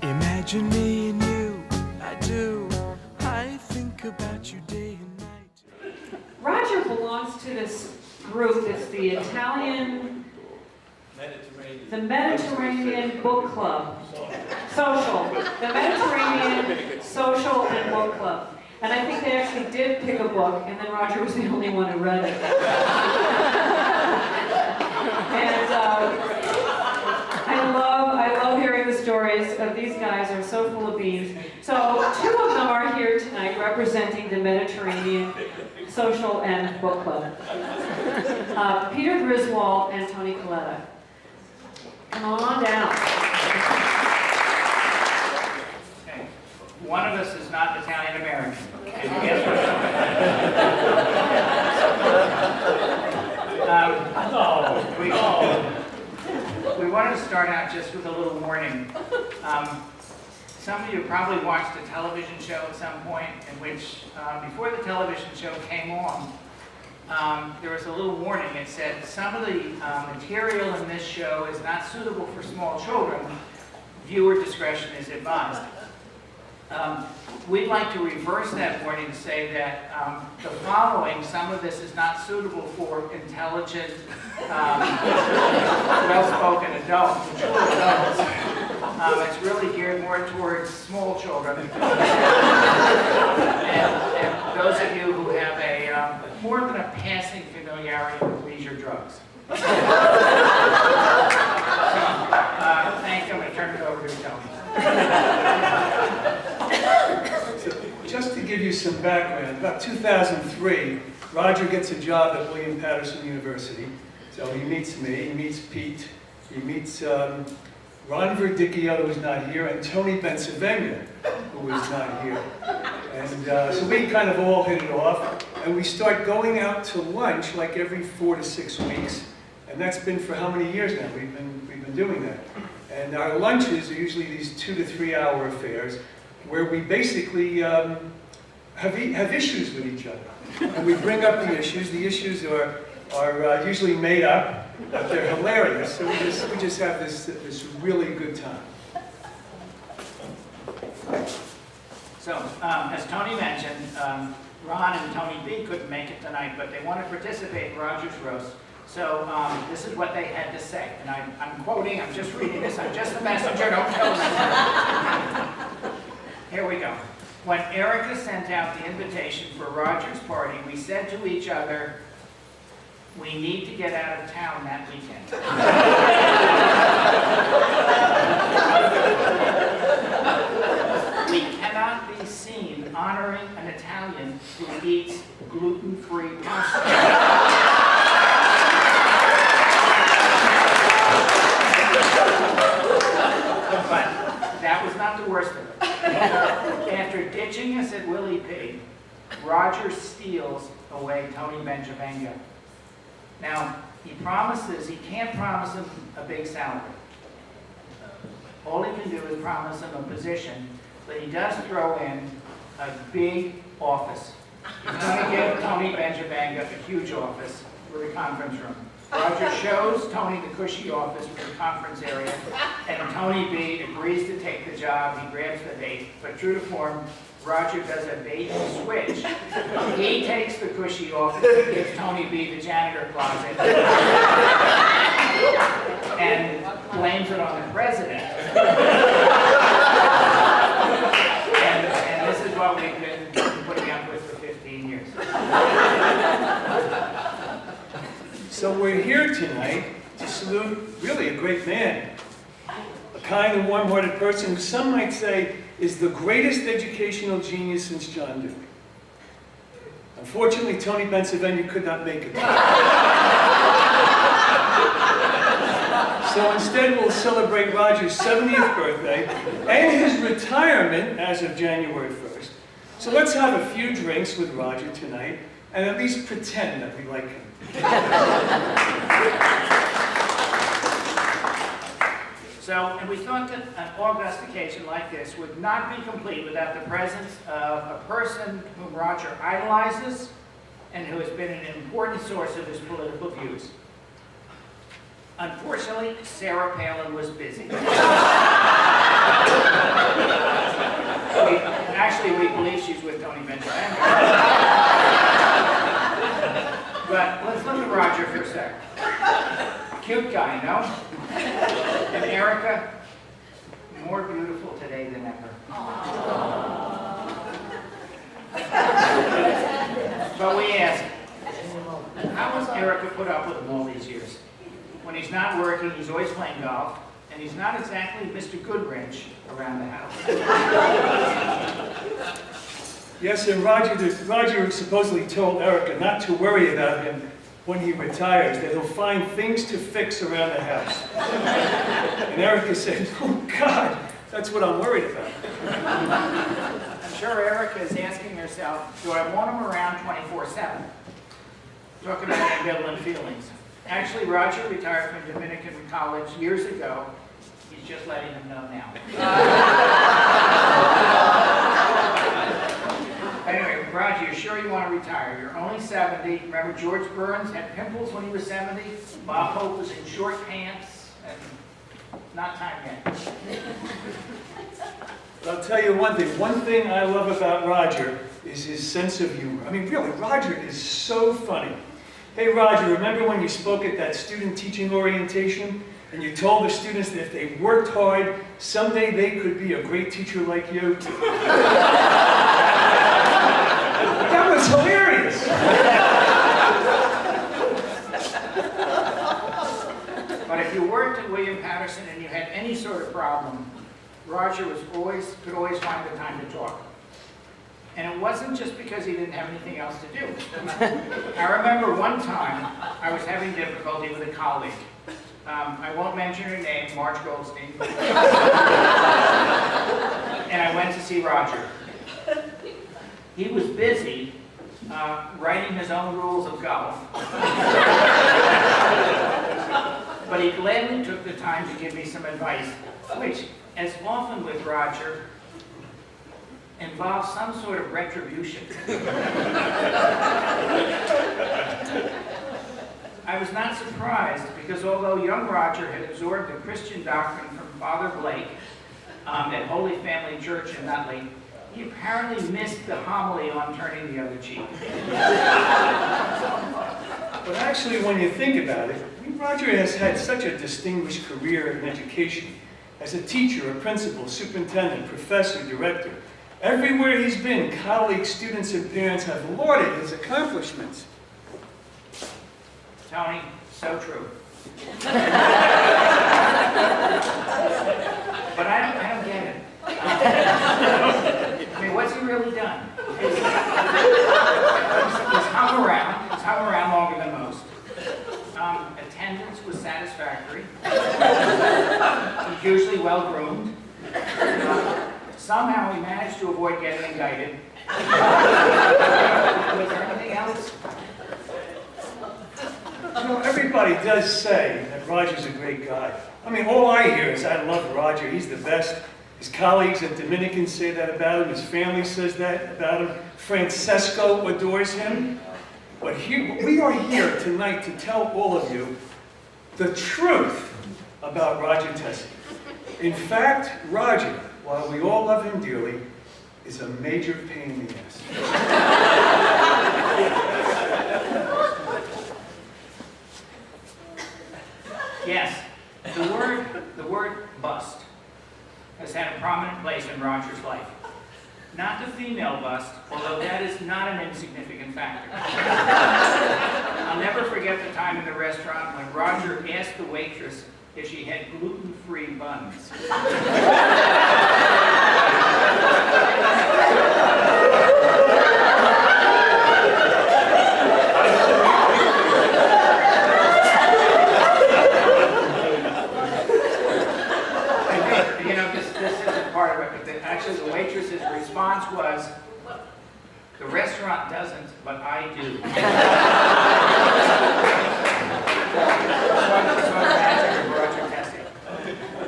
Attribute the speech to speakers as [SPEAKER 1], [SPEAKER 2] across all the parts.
[SPEAKER 1] Imagine me and you, I do. I think about you day and night.
[SPEAKER 2] Roger belongs to this group. It's the Mediterranean Book Club. Social. The Mediterranean Social and Book Club. And I think they actually did pick a book, and then Roger was the only one who read it. And I love hearing the stories of these guys. Are so full of beans. So 2 of them are here tonight representing the Mediterranean Social and Book Club. Peter Griswold and Tony Coletta. Come on down.
[SPEAKER 3] Okay. One of us is not Italian American. We wanted to start out just with a little warning. Some of you probably watched a television show at some point in which, before the television show came on, there was a little warning. It said, some of the material in this show is not suitable for small children. Viewer discretion is advised. We'd like to reverse that warning and say that the following, some of this is not suitable for intelligent, well-spoken adults, mature adults. It's really geared more towards small children. and those of you who have a more than a passing familiarity with leisure drugs. Thank you. I'm going to turn it over to Tony.
[SPEAKER 4] Just to give you some background, about 2003, Roger gets a job at William Patterson University. So he meets me, he meets Pete, he meets Ron Verdicchio, who's not here, and Tony Bencivenga, who is not here. And so we kind of all hit it off, and we start going out to lunch like every 4 to 6 weeks. And that's been for how many years now? We've been doing that. And our lunches are usually these 2 to 3 hour affairs where we basically have issues with each other. And we bring up the issues. The issues are usually made up, but they're hilarious. So we just have this really good time.
[SPEAKER 3] So, as Tony mentioned, Ron and Tony B couldn't make it tonight, but they want to participate in Roger's roast. So this is what they had to say, and I'm quoting, I'm just reading this, I'm just the messenger, don't tell them. Here we go. When Erica sent out the invitation for Roger's party, we said to each other, we need to get out of town that weekend. We cannot be seen honoring an Italian who eats gluten-free pasta. But that was not the worst of it. After ditching us at Willie P, Roger steals away Tony Bencivenga. Now, he can't promise him a big salary. All he can do is promise him a position, but he does throw in a big office. He's going to give Tony Bencivenga a huge office with a conference room. Roger shows Tony the cushy office with the conference area, and Tony B agrees to take the job. He grabs the bait, but true to form, Roger does a bait and switch. He takes the cushy office and gives Tony B the janitor closet, and blames it on the president. and this is what we've been putting up with for 15 years.
[SPEAKER 4] So we're here tonight to salute really a great man, a kind and warm-hearted person who some might say is the greatest educational genius since John Dewey. Unfortunately, Tony Bencivenga could not make it. So instead, we'll celebrate Roger's 70th birthday and his retirement as of January 1st. So let's have a few drinks with Roger tonight and at least pretend that we like him.
[SPEAKER 3] So, and we thought that an august occasion like this would not be complete without the presence of a person whom Roger idolizes and who has been an important source of his political views. Unfortunately, Sarah Palin was busy. Actually, we believe she's with Tony Benjamin. But let's look at Roger for a sec. Cute guy, no? And Erica, more beautiful today than ever. But we ask, how has Erica put up with him all these years? When he's not working, he's always playing golf, and he's not exactly Mr. Goodwrench around the house.
[SPEAKER 4] Yes, and Roger supposedly told Erica not to worry about him when he retires, that he'll find things to fix around the house. And Erica said, oh God, that's what I'm worried about.
[SPEAKER 3] I'm sure Erica is asking herself, do I want him around 24/7? Talk about ambivalent feelings. Actually, Roger retired from Dominican College years ago. He's just letting them know now. Anyway, Roger, you're sure you want to retire? You're only 70. Remember George Burns had pimples when he was 70? Bob Hope was in short pants, and not time yet.
[SPEAKER 4] But I'll tell you one thing I love about Roger is his sense of humor. I mean, really, Roger is so funny. Hey, Roger, remember when you spoke at that student teaching orientation and you told the students that if they worked hard, someday they could be a great teacher like you? That was hilarious.
[SPEAKER 3] But if you worked at William Patterson and you had any sort of problem, Roger could always find the time to talk. And it wasn't just because he didn't have anything else to do. I remember one time I was having difficulty with a colleague. I won't mention her name, Marge Goldstein. And I went to see Roger. He was busy writing his own rules of golf. But he gladly took the time to give me some advice, which, as often with Roger, involves some sort of retribution. I was not surprised because although young Roger had absorbed the Christian doctrine from Father Blake at Holy Family Church in Nutley, he apparently missed the homily on turning the other cheek.
[SPEAKER 4] But actually, when you think about it, I mean, Roger has had such a distinguished career in education. As a teacher, a principal, superintendent, professor, director. Everywhere he's been, colleagues, students, and parents have lauded his accomplishments.
[SPEAKER 3] Tony, so true. But I don't get it. I mean, what's he really done? He's hung around longer than most. Attendance was satisfactory. He's usually well groomed. Somehow he managed to avoid getting indicted. Was there anything else?
[SPEAKER 4] You know, everybody does say that Roger's a great guy. I mean, all I hear is I love Roger. He's the best. His colleagues at Dominican say that about him. His family says that about him. Francesco adores him. But we are here tonight to tell all of you the truth about Roger Tesi. In fact, Roger, while we all love him dearly, is a major pain in the ass.
[SPEAKER 3] Yes, the word bust has had a prominent place in Roger's life. Not the female bust, although that is not an insignificant factor. I'll never forget the time in the restaurant when Roger asked the waitress if she had gluten-free buns. You know, this isn't part of it, but actually the waitress's response was, the restaurant doesn't, but I do.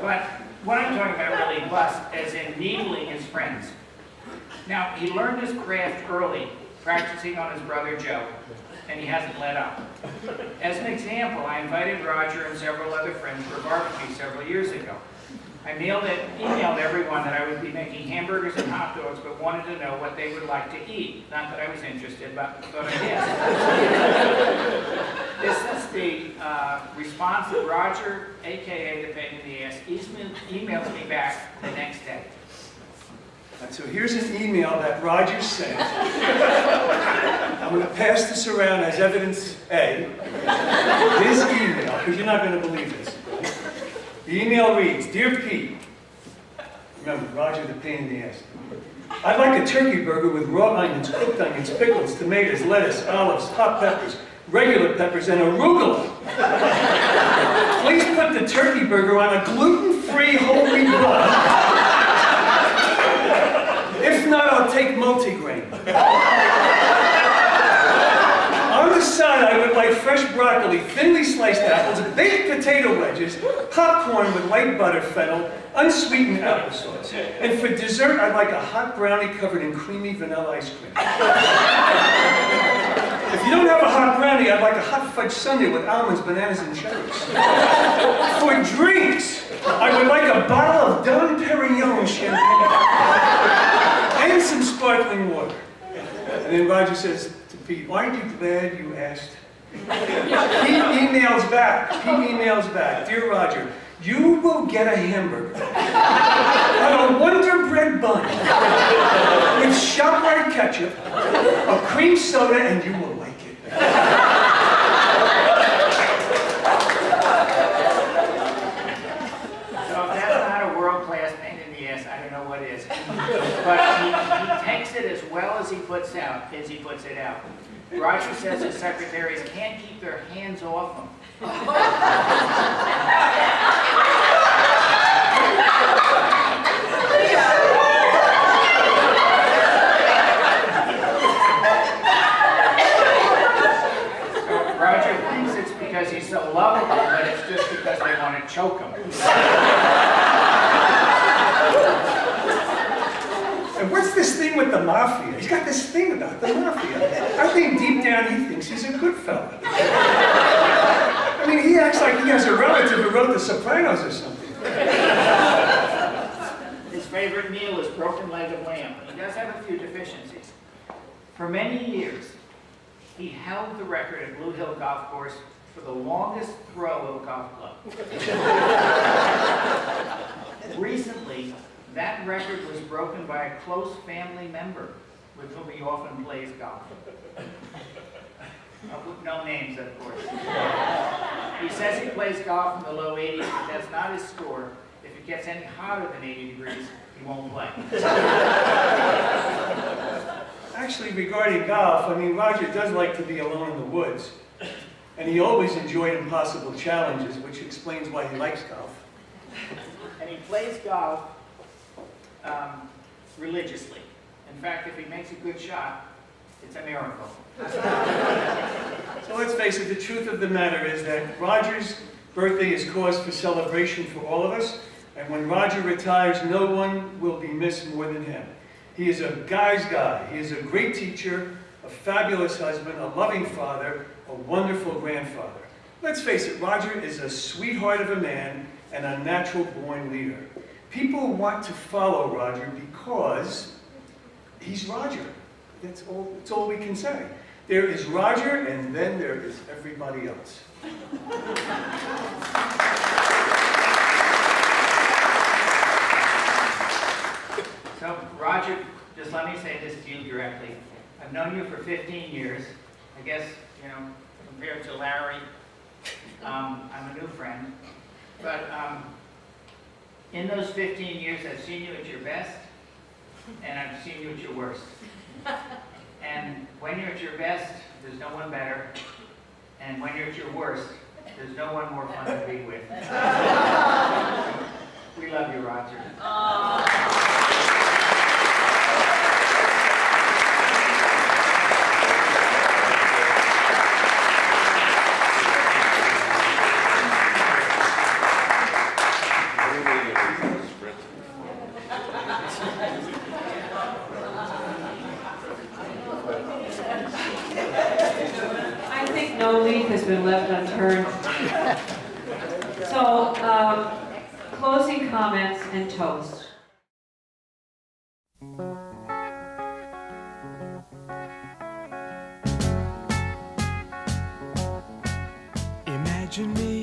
[SPEAKER 3] But what I'm talking about really bust as in needling his friends. Now, he learned his craft early practicing on his brother Joe, and he hasn't let up. As an example, I invited Roger and several other friends for a barbecue several years ago. I emailed everyone that I would be making hamburgers and hot dogs, but wanted to know what they would like to eat. Not that I was interested, but I guess. This is the response that Roger, AKA the pain in the ass, emailed me back the next day.
[SPEAKER 4] And so here's an email that Roger sent. I'm going to pass this around as evidence A. His email, because you're not going to believe this. The email reads, Dear Pete, remember, Roger the pain in the ass. I'd like a turkey burger with raw onions, cooked onions, pickles, tomatoes, lettuce, olives, hot peppers, regular peppers, and arugula. Please put the turkey burger on a gluten-free whole wheat bun. If not, I'll take multigrain. On the side, I would like fresh broccoli, thinly sliced apples, baked potato wedges, popcorn with white butter, fennel, unsweetened applesauce. And for dessert, I'd like a hot brownie covered in creamy vanilla ice cream. If you don't have a hot brownie, I'd like a hot fudge sundae with almonds, bananas, and cherries. For drinks, I would like a bottle of Dom Perignon champagne and some sparkling water. And then Roger says to Pete, aren't you glad you asked? Pete emails back, Dear Roger, you will get a hamburger on a Wonder Bread bun with ShopRite ketchup, a cream soda, and you will like it.
[SPEAKER 3] So if that's not a world-class pain in the ass, I don't know what is. But he takes it as well as he puts it out. Roger says his secretaries can't keep their hands off him. Roger thinks it's because he's so lovable, but it's just because they want to choke him.
[SPEAKER 4] And what's this thing with the mafia? He's got this thing about the mafia. I think deep down he thinks he's a good fella. I mean, he acts like he has a relative who wrote The Sopranos or something.
[SPEAKER 3] His favorite meal is broken leg of lamb. He does have a few deficiencies. For many years, he held the record at Blue Hill Golf Course for the longest throw of a golf club. Recently, that record was broken by a close family member with whom he often plays golf. No names, of course. He says he plays golf in the low 80s, but that's not his score. If it gets any hotter than 80 degrees, he won't play.
[SPEAKER 4] Actually, regarding golf, I mean, Roger does like to be alone in the woods. And he always enjoyed impossible challenges, which explains why he likes golf.
[SPEAKER 3] And he plays golf religiously. In fact, if he makes a good shot, it's a miracle.
[SPEAKER 4] So let's face it, the truth of the matter is that Roger's birthday is cause for celebration for all of us, and when Roger retires, no one will be missed more than him. He is a guy's guy. He is a great teacher, a fabulous husband, a loving father, a wonderful grandfather. Let's face it, Roger is a sweetheart of a man and a natural-born leader. People want to follow Roger because he's Roger. That's all we can say. There is Roger, and then there is everybody else.
[SPEAKER 3] So, Roger, just let me say this to you directly. I've known you for 15 years. I guess, compared to Larry, I'm a new friend. But in those 15 years, I've seen you at your best, and I've seen you at your worst. And when you're at your best, there's no one better. And when you're at your worst, there's no one more fun to be with. We love you, Roger.
[SPEAKER 2] leaf has been left unturned. So, closing comments and toast.
[SPEAKER 1] Imagine me